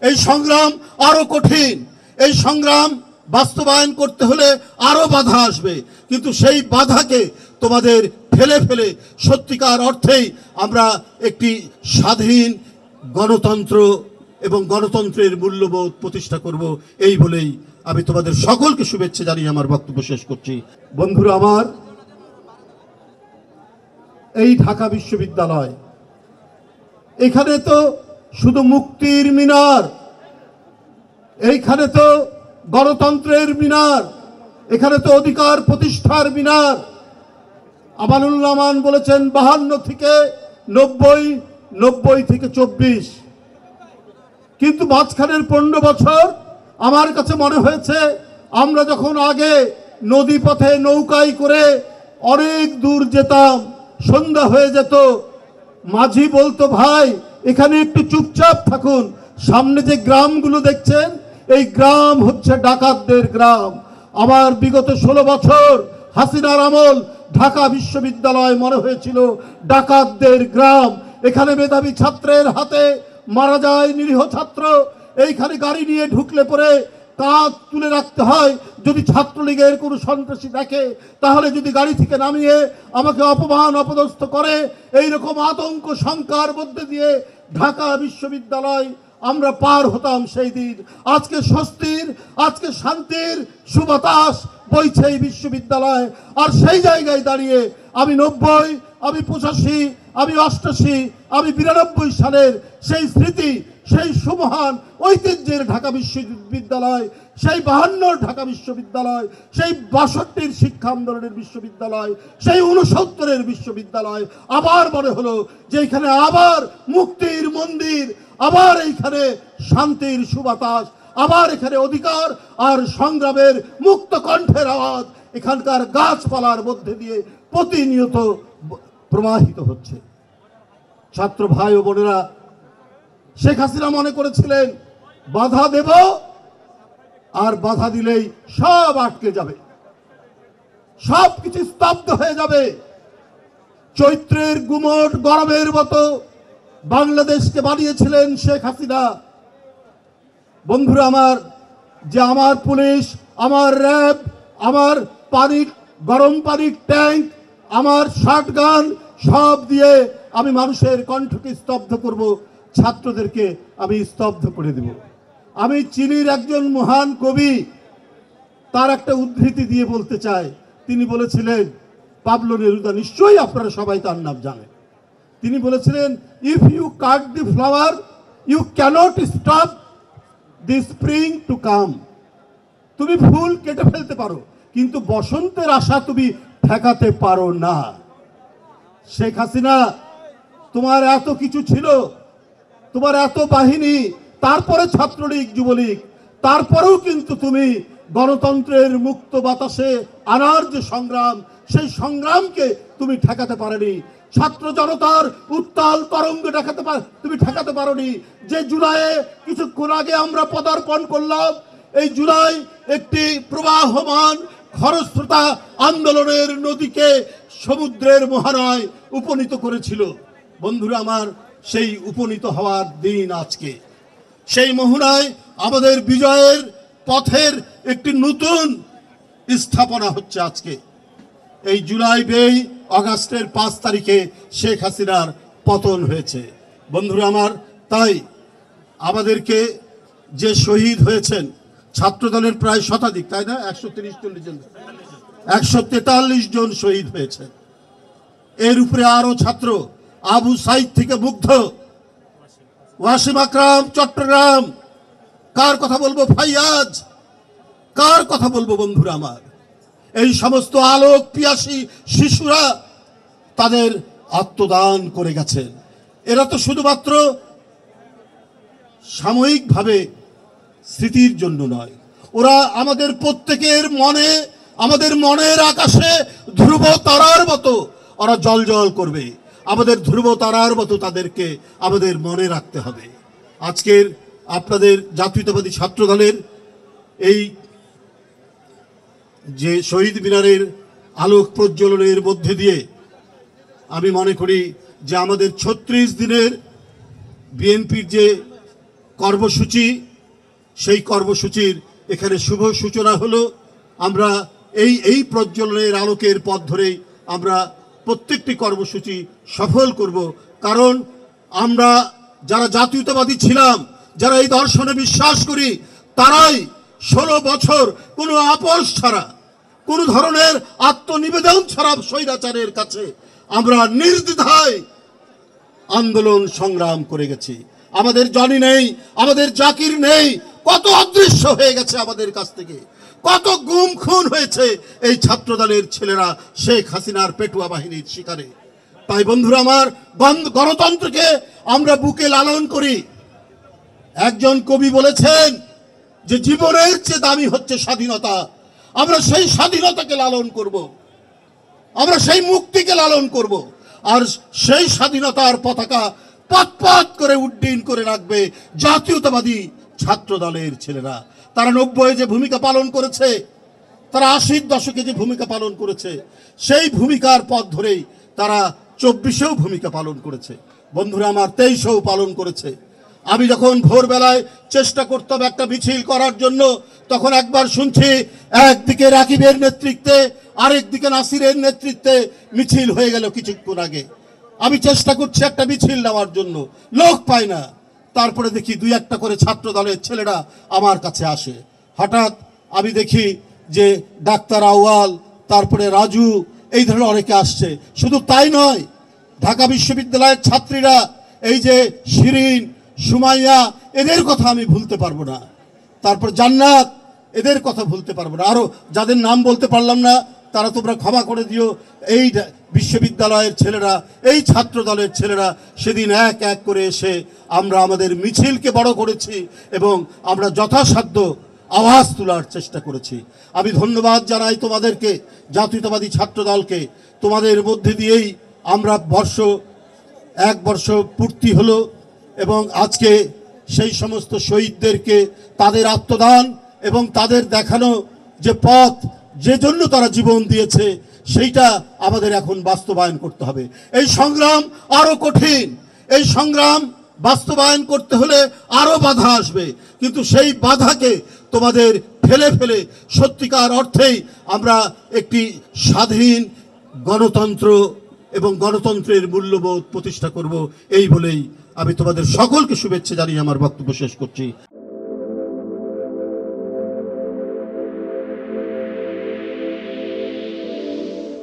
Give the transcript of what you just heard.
এই সংগ্রাম আরো কঠিন, এই সংগ্রাম বাস্তবায়ন করতে হলে আরো বাধা আসবে, কিন্তু সেই বাধাকে তোমাদের ফেলে ফেলে সত্যিকার অর্থেই আমরা একটি স্বাধীন গণতন্ত্র এবং গণতন্ত্রের মূল্যবোধ প্রতিষ্ঠা করব, এই বলেই আমি তোমাদের সকলকে শুভেচ্ছা জানিয়ে আমার বক্তব্য শেষ করছি। বন্ধুরা আমার, এই ঢাকা বিশ্ববিদ্যালয়, এখানে তো শুধু মুক্তির মিনার, এইখানে তো গণতন্ত্রের মিনার, এখানে তো অধিকার প্রতিষ্ঠার মিনার। আমানুল্লাহ মান বলেছেন 52 থেকে 90, 90 থেকে 24, কিন্তু মাঝখানের 15 বছর আমার কাছে মনে হয়েছে আমরা যখন আগে নদী পথে নৌকায় করে অনেক দূর যেতাম, সন্ধ্যা হয়ে যেত, মাঝি বলতো ভাই এখানে একটু চুপচাপ থাকুন, সামনে যে গ্রামগুলো দেখছেন এই গ্রাম হচ্ছে ডাকাতদের গ্রাম। আমার বিগত 16 বছর হাসিনার আমল ঢাকা বিশ্ববিদ্যালয় মনে হয়েছিল ডাকাতদের গ্রাম। এখানে মেধাবী ছাত্রের হাতে মারা যায় নিরীহ ছাত্র, এইখানে গাড়ি নিয়ে ঢুকলে পরে কাঁধ তুলে রাখতে হয়, যদি ছাত্রলীগের কোনো সন্ত্রাসী দেখে তাহলে যদি গাড়ি থেকে নামিয়ে আমাকে অপমান অপদস্থ করে, এইরকম আতঙ্ক শঙ্কার মধ্যে দিয়ে ঢাকা বিশ্ববিদ্যালয় আমরা পার হতাম সেই দিন। আজকে স্বস্তির, আজকে শান্তির সুবাতাস বইছে এই বিশ্ববিদ্যালয়। আর সেই জায়গায় দাঁড়িয়ে আমি 90, আমি 85, আমি 88, আমি 92 সালের সেই স্মৃতি, সেই সুমহান ঐতিহ্যের ঢাকা বিশ্ববিদ্যালয়, সেই 52 ঢাকা বিশ্ববিদ্যালয়, সেই 62 শিক্ষা আন্দোলনের বিশ্ববিদ্যালয়, সেই 69 বিশ্ববিদ্যালয় আবার মনে হলো যে এখানে আবার মুক্তির মন্দির, আবার এইখানে শান্তির সুবাতাস, আবার এখানে অধিকার আর সংগ্রামের মুক্ত কণ্ঠের আওয়াজ এখানকার গাছপালার মধ্যে দিয়ে প্রতিনিয়ত প্রবাহিত হচ্ছে। ছাত্র ভাই ও বোনেরা, শেখ হাসিনা মনে করেছিলেন বাধা দেব আর বাধা দিলেই সব আটকে যাবে, সব কিছু স্তব্ধ হয়ে যাবে। চৈত্রের গুমট গরমের মতো বাংলাদেশকে বানিয়েছিলেন শেখ হাসিনা। বন্ধুরা আমার, যে আমার পুলিশ, আমার র্যাব, আমার পানির গরম পানির ট্যাঙ্ক, আমার শটগান সব দিয়ে আমি মানুষের কণ্ঠকে স্তব্ধ করব, ছাত্রদেরকে আমি স্তব্ধ করে দেব। আমি চিলির একজন মহান কবি, তার একটা উদ্ধৃতি দিয়ে বলতে চাই। তিনি বলেছিলেন, পাবলো নেরুদা, নিশ্চয়ই আপনারা সবাই তার নাম জানেন। তিনি বলেছিলেন, if you cut the flower you cannot stop the spring to come. তুমি ফুল কেটে ফেলতে পারো কিন্তু বসন্তের আশা তুমি ঠেকাতে পারো না। শেখ হাসিনা, তোমার এত কিছু ছিল, তোমার এত বাহিনী, তারপরে ছাত্রলীগ যুবলীগ, তারপরেও কিন্তু তুমি গণতন্ত্রের মুক্ত বাতাসে আনার যে সংগ্রাম, সেই সংগ্রামকে তুমি ঠেকাতে পারোনি। ছাত্র জনতার উত্তাল তরঙ্গ তুমি ঠেকাতে পারোনি। যে জুলাইয়ে কিছুক্ষণ আগে আমরা পদার্পণ করলাম, এই জুলাই একটি প্রবাহমান খরস্রোতা আন্দোলনের নদীকে সমুদ্রের মোহনায় উপনীত করেছিল। বন্ধুরা আমার, সেই উপনীত হওয়ার দিন আজকে। সেই মোহনায় আমাদের বিজয়ের পথের একটি নতুন স্থাপনা হচ্ছে আজকে। এই জুলাই বেই আগস্টের 5 তারিখে শেখ হাসিনার পতন হয়েছে। বন্ধুরা আমার, তাই আমাদেরকে যে শহীদ হয়েছেন ছাত্রদলের প্রায় শতাধিক, তাই না, 143 জন, 143 জন শহীদ হয়েছে। এর উপরে আরো ছাত্র, আবু সাইদ থেকে মুগ্ধ, ওয়াসিম আকরাম চট্টগ্রাম, কার কথা বলবো, ফাইয়াজ, কার কথা বলবো বন্ধুরা আমার, এই সমস্ত আলোক পিয়াসী শিশুরা তাদের আত্মদান করে গেছেন। এরা তো শুধুমাত্র সাময়িকভাবে স্মৃতির জন্য নয়, ওরা আমাদের প্রত্যেকের মনে, আমাদের মনের আকাশে ধ্রুব তারার মতো ওরা জ্বলজ্বল করবে। আমাদের ধ্রুব তারার মতো তাদেরকে আমাদের মনে রাখতে হবে। আজকের আপনাদের জাতীয়তাবাদী ছাত্র দলের এই যে শহীদ মিনারের আলোক প্রজ্বলনের মধ্যে দিয়ে আমি মনে করি যে আমাদের 36 দিনের বিএনপির যে কর্মসূচি, সেই কর্মসূচির এখানে শুভ সূচনা হলো। আমরা এই প্রজ্বলনের আলোকের পথ ধরেই আমরা প্রত্যেকটি কর্মসূচি সফল করব। কারণ আমরা যারা জাতীয়তাবাদী ছিলাম, যারা এই দর্শনে বিশ্বাস করি, তারাই 16 বছর কোনো আপোষ ছাড়া, কোনো ধরনের আত্মনিবেদন ছাড়া স্বৈরাচারের কাছে আমরা নির্দ্বিধায় আন্দোলন সংগ্রাম করে গেছি। আমাদের জনি নেই, আমাদের জাকির নেই, কত অদৃশ্য হয়ে গেছে আমাদের কাছ থেকে, কত গুম খুন হয়েছে এই ছাত্রদলের ছেলেরা শেখ হাসিনার পেটুয়া বাহিনীর শিকারে। তাই বন্ধুরা আমার, গণতন্ত্রকে আমরা বুকে লালন করি। একজন কবি বলেছেন যে জীবনের চেয়ে দামি হচ্ছে স্বাধীনতা। আমরা সেই স্বাধীনতাকে লালন করব, আমরা সেই মুক্তিকে লালন করব, আর সেই স্বাধীনতার পতাকা পথ করে উড্ডীন করে রাখবে জাতীয়তাবাদী ছাত্র দলের ছেলেরা। তারা 90-এ যে ভূমিকা পালন করেছে, তারা 80-র দশকে যে ভূমিকা পালন করেছে, সেই ভূমিকার পথ ধরেই তারা 24-এও ভূমিকা পালন করেছে। বন্ধুরা আমার, 23-এও পালন করেছে। আমি যখন ভোরবেলায় চেষ্টা করতাম একটা মিছিল করার জন্য, তখন একবার শুনছি একদিকে রাকিবের নেতৃত্বে, আরেকদিকে নাসিরের নেতৃত্বে মিছিল হয়ে গেল কিছুক্ষণ আগে। আমি চেষ্টা করছি একটা মিছিল নেওয়ার জন্য, লোক পাই না। তারপরে দেখি 2-1টা করে ছাত্র দলের ছেলেরা আমার কাছে আসে। হঠাৎ আমি দেখি যে ডাক্তার আউয়াল, তারপরে রাজু, এই ধরনের অনেকে আসছে। শুধু তাই নয়, ঢাকা বিশ্ববিদ্যালয়ের ছাত্রীরা, এই যে শিরিন, সুমাইয়া, এদের কথা আমি ভুলতে পারবো না। তারপর জান্নাত, এদের কথা ভুলতে পারবো না। আরো যাদের নাম বলতে পারলাম না তারা তোমরা ক্ষমা করে দিও। এই বিশ্ববিদ্যালয়ের ছেলেরা, এই ছাত্র দলের ছেলেরা সেদিন এক এক করে এসে আমরা আমাদের মিছিলকে বড় করেছি এবং আমরা যথাসাধ্য আওয়াজ তোলার চেষ্টা করেছি। আমি ধন্যবাদ জানাই তোমাদেরকে, জাতীয়তাবাদী ছাত্র দলকে। তোমাদের মধ্যে দিয়েই আমরা 1 বর্ষ পূর্তি হলো এবং আজকে সেই সমস্ত শহীদদেরকে তাদের আত্মদান এবং তাদের দেখানো যে পথ, যে জন্য তারা জীবন দিয়েছে, সেইটা আমাদের এখন বাস্তবায়ন করতে হবে। এই সংগ্রাম আরো কঠিন, এই সংগ্রাম বাস্তবায়ন করতে হলে আরো বাধা আসবে, কিন্তু সেই বাধাকে তোমাদের ফেলে ফেলে সত্যিকার অর্থেই আমরা একটি স্বাধীন গণতন্ত্র এবং গণতন্ত্রের মূল্যবোধ প্রতিষ্ঠা করব। এই বলেই আমি তোমাদের সকলকে শুভেচ্ছা জানিয়ে আমার বক্তব্য শেষ করছি।